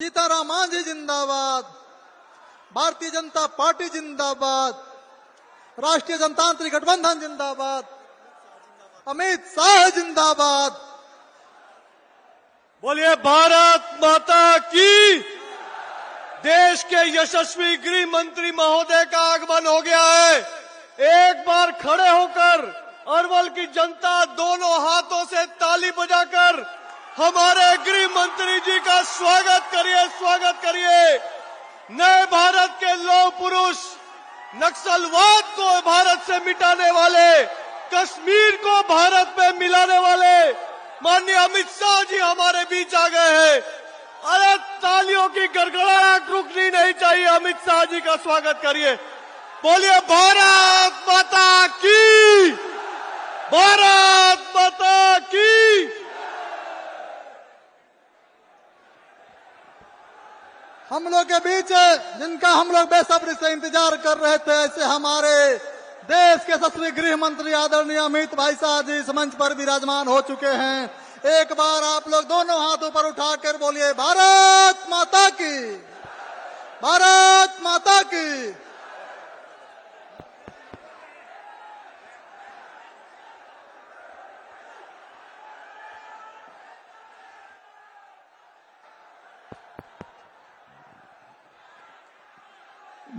सीताराम मांझी जिंदाबाद, भारतीय जनता पार्टी जिंदाबाद, राष्ट्रीय जनतांत्रिक गठबंधन जिंदाबाद, अमित शाह जिंदाबाद। बोलिए भारत माता की। देश के यशस्वी गृह मंत्री महोदय का आगमन हो गया है। एक बार खड़े होकर अरवल की जनता दोनों हाथों से ताली बजाकर हमारे गृह मंत्री जी का स्वागत करिए, स्वागत करिए। नए भारत के लौह पुरुष, नक्सलवाद को भारत से मिटाने वाले, कश्मीर को भारत में मिलाने वाले माननीय अमित शाह जी हमारे बीच आ गए हैं। अरे तालियों की गड़गड़ाहट रुकनी नहीं चाहिए। अमित शाह जी का स्वागत करिए। बोलिए भारत माता की, भारत माता की। हम लोग के बीच जिनका हम लोग बेसब्री से इंतजार कर रहे थे, ऐसे हमारे देश के यशस्वी गृह मंत्री आदरणीय अमित भाई शाह जी इस मंच पर विराजमान हो चुके हैं। एक बार आप लोग दोनों हाथों पर उठाकर बोलिए भारत माता की, भारत माता की।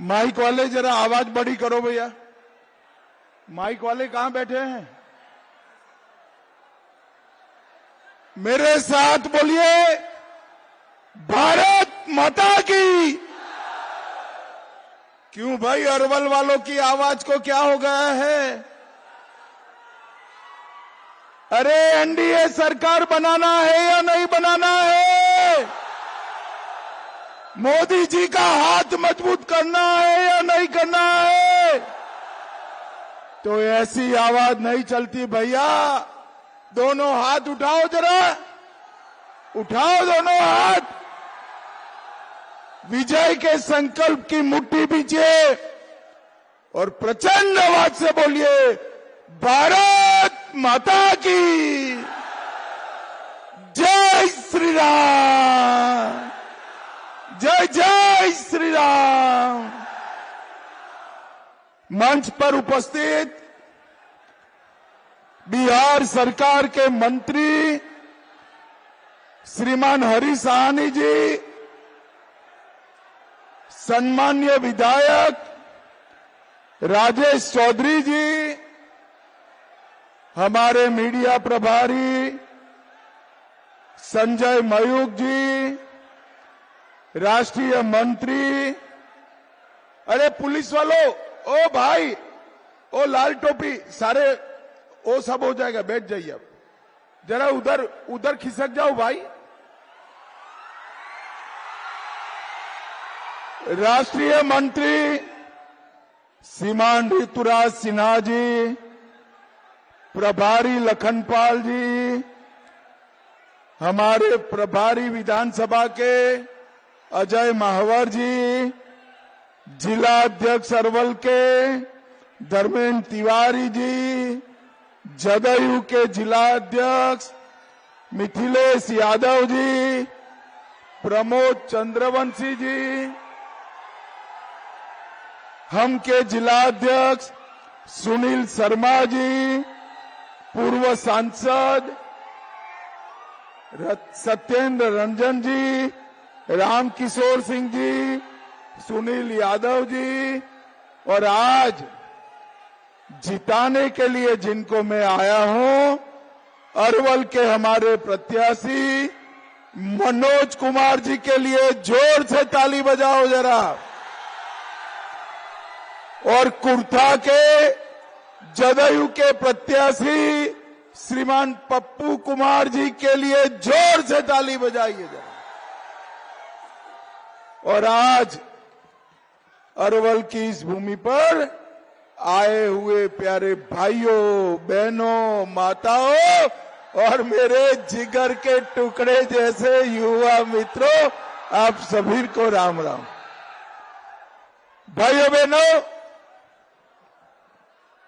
माइक वाले जरा आवाज बड़ी करो भैया। माइक वाले कहां बैठे हैं? मेरे साथ बोलिए भारत माता की। क्यों भाई, अरवल वालों की आवाज को क्या हो गया है? अरे एनडीए सरकार बनाना है या नहीं बनाना है? मोदी जी का हाथ मजबूत करना है या नहीं करना है? तो ऐसी आवाज नहीं चलती भैया। दोनों हाथ उठाओ, जरा उठाओ दोनों हाथ। विजय के संकल्प की मुट्ठी बीजिए और प्रचंड आवाज से बोलिए भारत माता की जय श्री राम, जय जय श्री राम। मंच पर उपस्थित बिहार सरकार के मंत्री श्रीमान हरि साहनी जी, सम्मान्य विधायक राजेश चौधरी जी, हमारे मीडिया प्रभारी संजय मयूख जी, राष्ट्रीय मंत्री, अरे पुलिस वालों, ओ भाई, ओ लाल टोपी, सारे वो सब हो जाएगा, बैठ जाइए। अब जरा उधर उधर खिसक जाओ भाई। राष्ट्रीय मंत्री श्रीमान ऋतुराज सिन्हा जी, प्रभारी लखनपाल जी, हमारे प्रभारी विधानसभा के अजय महावर जी, जिला अध्यक्ष अरवल के धर्मेंद्र तिवारी जी, जदयू के जिला अध्यक्ष मिथिलेश यादव जी, प्रमोद चंद्रवंशी जी, हम के जिला अध्यक्ष सुनील शर्मा जी, पूर्व सांसद सत्येंद्र रंजन जी, रामकिशोर सिंह जी, सुनील यादव जी, और आज जिताने के लिए जिनको मैं आया हूं, अरवल के हमारे प्रत्याशी मनोज कुमार जी के लिए जोर से ताली बजाओ जरा। और कुर्था के जदयू के प्रत्याशी श्रीमान पप्पू कुमार जी के लिए जोर से ताली बजाइए जरा। और आज अरवल की इस भूमि पर आए हुए प्यारे भाइयों, बहनों, माताओं और मेरे जिगर के टुकड़े जैसे युवा मित्रों, आप सभी को राम राम। भाइयों बहनों,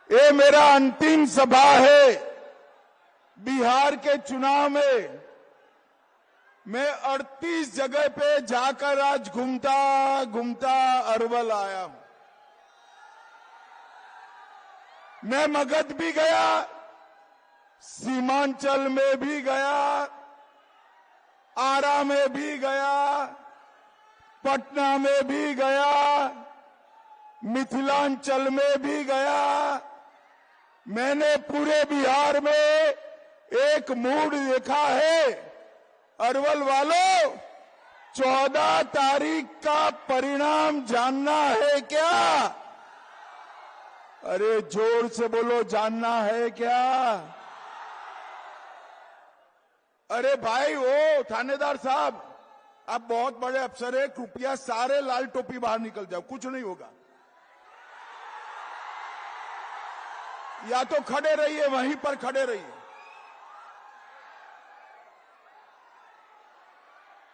ये मेरा अंतिम सभा है बिहार के चुनाव में। मैं 38 जगह पे जाकर आज घूमता घूमता अरवल आया हूं। मैं मगध भी गया, सीमांचल में भी गया, आरा में भी गया, पटना में भी गया, मिथिलांचल में भी गया। मैंने पूरे बिहार में एक मूड देखा है। अरवल वालों, 14 तारीख का परिणाम जानना है क्या? अरे जोर से बोलो, जानना है क्या? अरे भाई, वो थानेदार साहब, आप बहुत बड़े अफसर है, कृपया सारे लाल टोपी बाहर निकल जाओ, कुछ नहीं होगा। या तो खड़े रहिए, वहीं पर खड़े रहिए।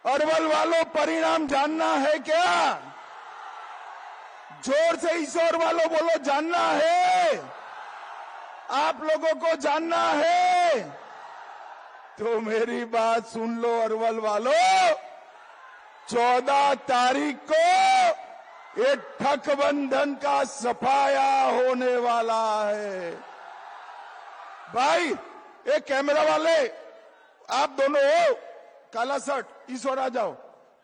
अरवल वालों, परिणाम जानना है क्या? जोर से ईश्वर वालों बोलो, जानना है? आप लोगों को जानना है तो मेरी बात सुन लो अरवल वालों। 14 तारीख को ये ठकबंधन का सफाया होने वाला है। भाई, एक कैमरा वाले, आप दोनों हो, काला शर्ट, इस ओर आ जाओ।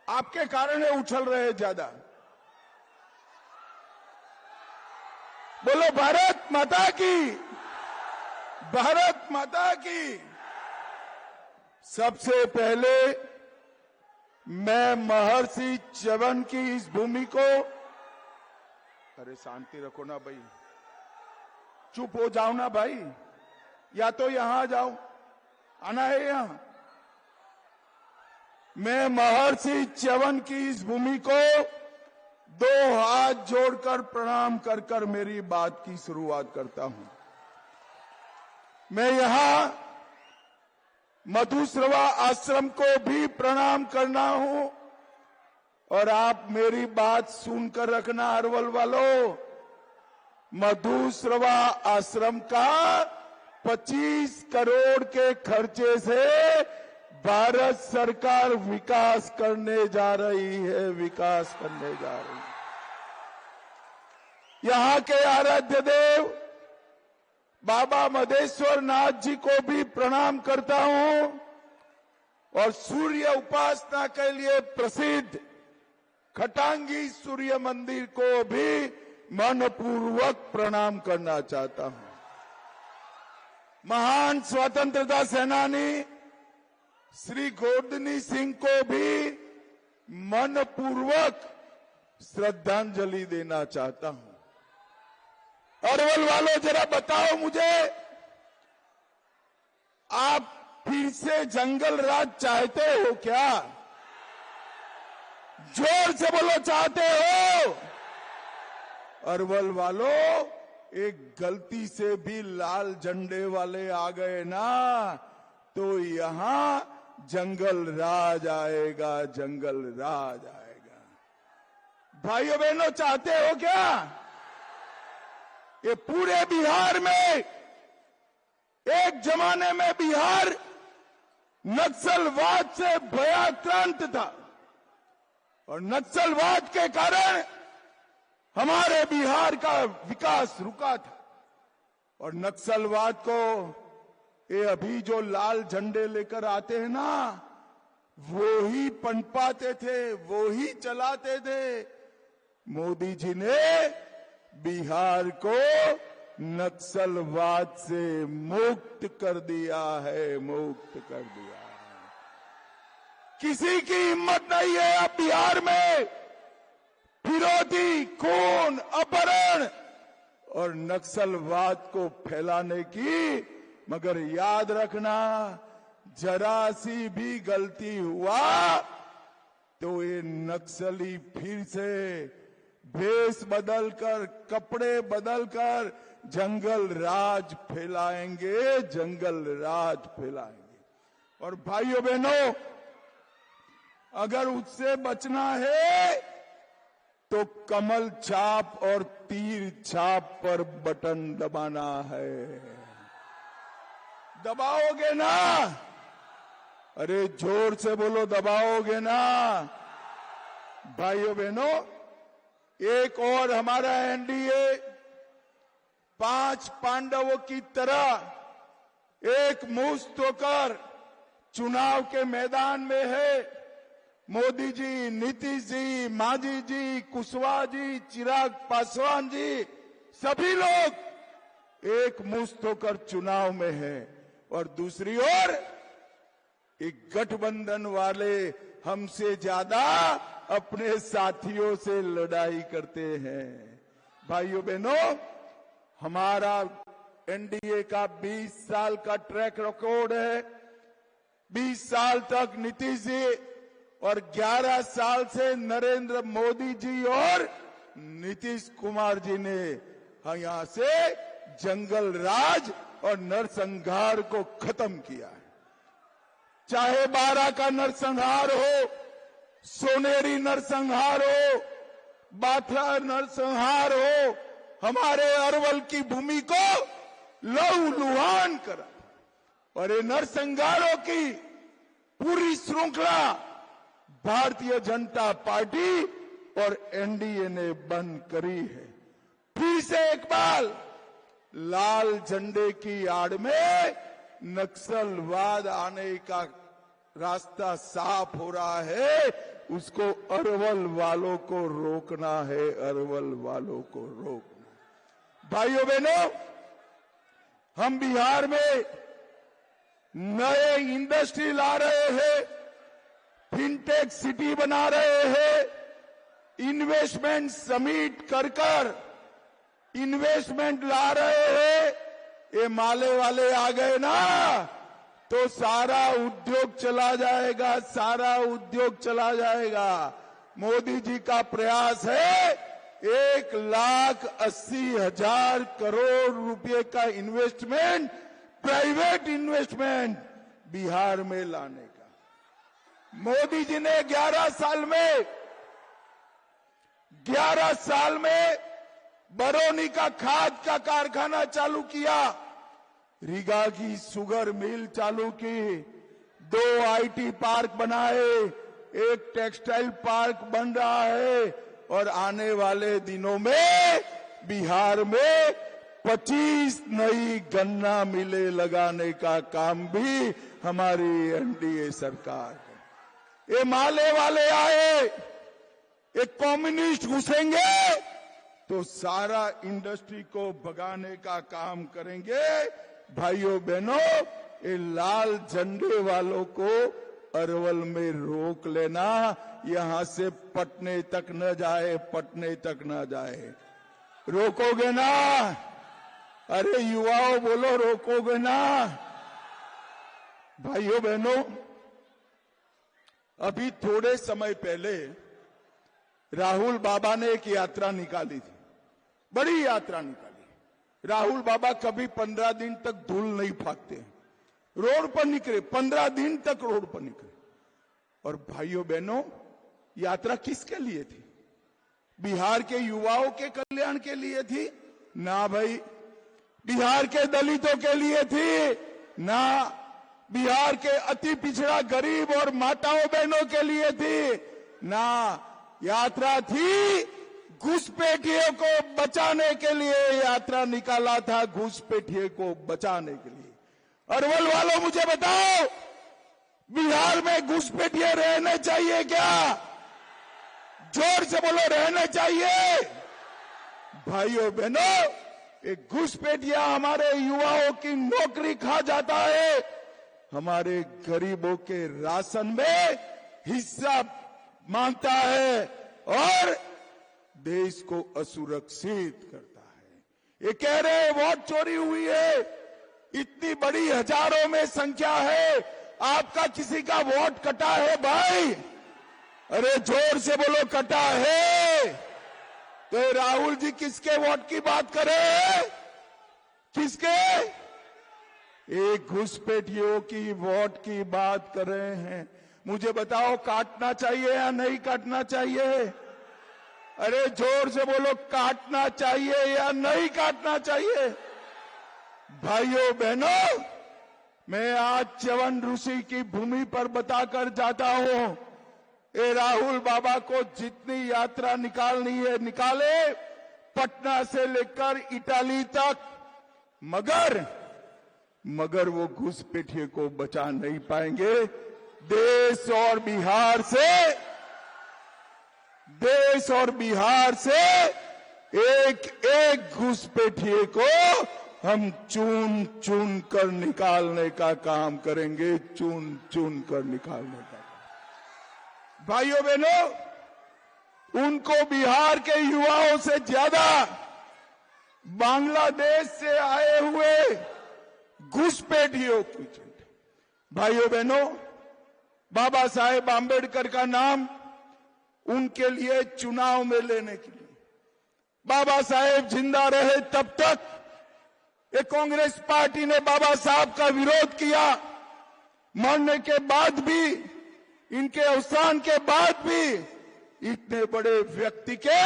आपके कारण ये उछल रहे हैं ज्यादा। बोलो भारत माता की, भारत माता की। सबसे पहले मैं महर्षि च्यवन की इस भूमि को, अरे शांति रखो ना भाई, चुप हो जाओ ना भाई, या तो यहां आ जाओ, आना है यहां। मैं महर्षि च्यवन की इस भूमि को 2 हाथ जोड़कर प्रणाम कर कर मेरी बात की शुरुआत करता हूं। मैं यहां मधुश्रवा आश्रम को भी प्रणाम करना हूं। और आप मेरी बात सुनकर रखना अरवल वालों, मधुश्रवा आश्रम का 25 करोड़ के खर्चे से भारत सरकार विकास करने जा रही है, विकास करने जा रही है। यहां के आराध्य देव बाबा मधेश्वर नाथ जी को भी प्रणाम करता हूं और सूर्य उपासना के लिए प्रसिद्ध खटांगी सूर्य मंदिर को भी मनपूर्वक प्रणाम करना चाहता हूं। महान स्वतंत्रता सेनानी श्री गोवर्धनी सिंह को भी मनपूर्वक श्रद्धांजलि देना चाहता हूं। अरवल वालों, जरा बताओ मुझे, आप फिर से जंगल राज चाहते हो क्या? जोर से बोलो, चाहते हो? अरवल वालों, एक गलती से भी लाल झंडे वाले आ गए ना तो यहां जंगल राज आएगा, जंगल राज आएगा। भाइयों बहनों, चाहते हो क्या? ये पूरे बिहार में, एक जमाने में बिहार नक्सलवाद से भयाक्रांत था और नक्सलवाद के कारण हमारे बिहार का विकास रुका था। और नक्सलवाद को ये अभी जो लाल झंडे लेकर आते हैं ना, वो ही पनपाते थे, वो ही चलाते थे। मोदी जी ने बिहार को नक्सलवाद से मुक्त कर दिया है, मुक्त कर दिया है। किसी की हिम्मत नहीं है अब बिहार में विरोधी, खून, अपहरण और नक्सलवाद को फैलाने की। मगर याद रखना, जरा सी भी गलती हुआ तो ये नक्सली फिर से भेष बदलकर, कपड़े बदलकर जंगल राज फैलाएंगे, जंगल राज फैलाएंगे। और भाइयों बहनों, अगर उससे बचना है तो कमल छाप और तीर छाप पर बटन दबाना है। दबाओगे ना अरे जोर से बोलो, दबाओगे ना? भाइयों बहनों, एक और हमारा एनडीए 5 पांडवों की तरह एक मुस्त होकर चुनाव के मैदान में है। मोदी जी, नीतीश जी, मांझी जी, कुशवाहा जी, चिराग पासवान जी, सभी लोग एक मुस्त होकर चुनाव में हैं। और दूसरी ओर एक गठबंधन वाले हमसे ज्यादा अपने साथियों से लड़ाई करते हैं। भाइयों बहनों, हमारा एनडीए का 20 साल का ट्रैक रिकॉर्ड है। 20 साल तक नीतीश जी और 11 साल से नरेंद्र मोदी जी और नीतीश कुमार जी ने यहां से जंगल राज और नरसंहार को खत्म किया है। चाहे 12 का नरसंहार हो, सोनेरी नरसंहार हो, बाथरा नरसंहार हो, हमारे अरवल की भूमि को लहूलुहान करा। और ये नरसंहारों की पूरी श्रृंखला भारतीय जनता पार्टी और एनडीए ने बंद करी है। फिर से एक बार लाल झंडे की आड़ में नक्सलवाद आने का रास्ता साफ हो रहा है। उसको अरवल वालों को रोकना है, अरवल वालों को रोकना। भाइयों बहनों, हम बिहार में नए इंडस्ट्री ला रहे हैं, फिनटेक सिटी बना रहे हैं, इन्वेस्टमेंट समिट कर कर इन्वेस्टमेंट ला रहे हैं। ये माले वाले आ गए ना तो सारा उद्योग चला जाएगा, सारा उद्योग चला जाएगा। मोदी जी का प्रयास है 1,80,000 करोड़ रुपए का इन्वेस्टमेंट, प्राइवेट इन्वेस्टमेंट बिहार में लाने का। मोदी जी ने 11 साल में बरौनी का खाद का कारखाना चालू किया, रीगा की शुगर मिल चालू की, 2 आईटी पार्क बनाए, एक टेक्सटाइल पार्क बन रहा है और आने वाले दिनों में बिहार में 25 नई गन्ना मिलें लगाने का काम भी हमारी एनडीए सरकार है। ये माले वाले आए, एक कम्युनिस्ट घुसेंगे तो सारा इंडस्ट्री को भगाने का काम करेंगे। भाइयों बहनों, ये लाल झंडे वालों को अरवल में रोक लेना, यहां से पटने तक न जाए, पटने तक न जाए। रोकोगे ना? अरे युवाओं बोलो, रोकोगे ना? भाइयों बहनों, अभी थोड़े समय पहले राहुल बाबा ने एक यात्रा निकाली थी, बड़ी यात्रा निकाली। राहुल बाबा कभी 15 दिन तक धूल नहीं फाकते, रोड पर निकले, 15 दिन तक रोड पर निकले। और भाइयों बहनों, यात्रा किसके लिए थी? बिहार के युवाओं के कल्याण के लिए थी? ना भाई। बिहार के दलितों के लिए थी? ना। बिहार के अति पिछड़ा गरीब और माताओं बहनों के लिए थी? ना। यात्रा थी घुसपैठियों को बचाने के लिए, यात्रा निकाला था घुसपैठियों को बचाने के लिए। अरवल वालों मुझे बताओ, बिहार में घुसपैठिए रहने चाहिए क्या? जोर से बोलो, रहने चाहिए? भाइयों बहनों, एक घुसपैठिया हमारे युवाओं की नौकरी खा जाता है, हमारे गरीबों के राशन में हिस्सा मांगता है और देश को असुरक्षित करता है। ये कह रहे हैं वोट चोरी हुई है, इतनी बड़ी हजारों में संख्या है, आपका किसी का वोट कटा है भाई? अरे जोर से बोलो, कटा है? तो राहुल जी किसके वोट की बात करे? किसके? एक घुसपैठियों की वोट की बात कर रहे हैं। मुझे बताओ, काटना चाहिए या नहीं काटना चाहिए? अरे जोर से बोलो, काटना चाहिए या नहीं काटना चाहिए? भाइयों बहनों, मैं आज च्यवन ऋषि की भूमि पर बताकर जाता हूं, ए राहुल बाबा को जितनी यात्रा निकालनी है निकाले, पटना से लेकर इटाली तक, मगर वो घुसपैठिए को बचा नहीं पाएंगे। देश और बिहार से एक एक घुसपैठिए को हम चुन चुन कर निकालने का काम करेंगे, चुन चुन कर निकालने का। भाइयों बहनों, उनको बिहार के युवाओं से ज्यादा बांग्लादेश से आए हुए घुसपैठियों की चिंता। भाइयों बहनों, बाबा साहेब आंबेडकर का नाम उनके लिए चुनाव में लेने के लिए, बाबा साहेब जिंदा रहे तब तक ये कांग्रेस पार्टी ने बाबा साहब का विरोध किया। मरने के बाद भी, इनके अवसान के बाद भी इतने बड़े व्यक्ति के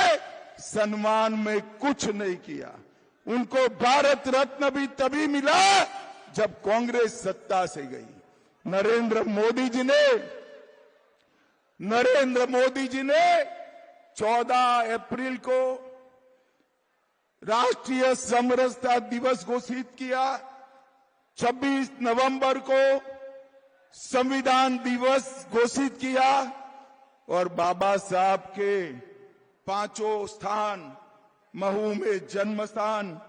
सम्मान में कुछ नहीं किया। उनको भारत रत्न भी तभी मिला जब कांग्रेस सत्ता से गई। नरेंद्र मोदी जी ने 14 अप्रैल को राष्ट्रीय समरसता दिवस घोषित किया, 26 नवंबर को संविधान दिवस घोषित किया और बाबा साहब के 5 स्थान, महू में जन्म स्थान,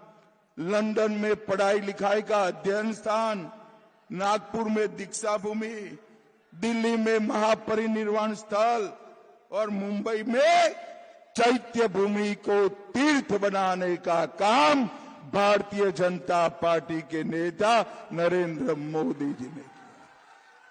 लंदन में पढ़ाई लिखाई का अध्ययन स्थान, नागपुर में दीक्षा भूमि, दिल्ली में महापरिनिर्वाण स्थल और मुंबई में चैत्य भूमि को तीर्थ बनाने का काम भारतीय जनता पार्टी के नेता नरेंद्र मोदी जी ने किया।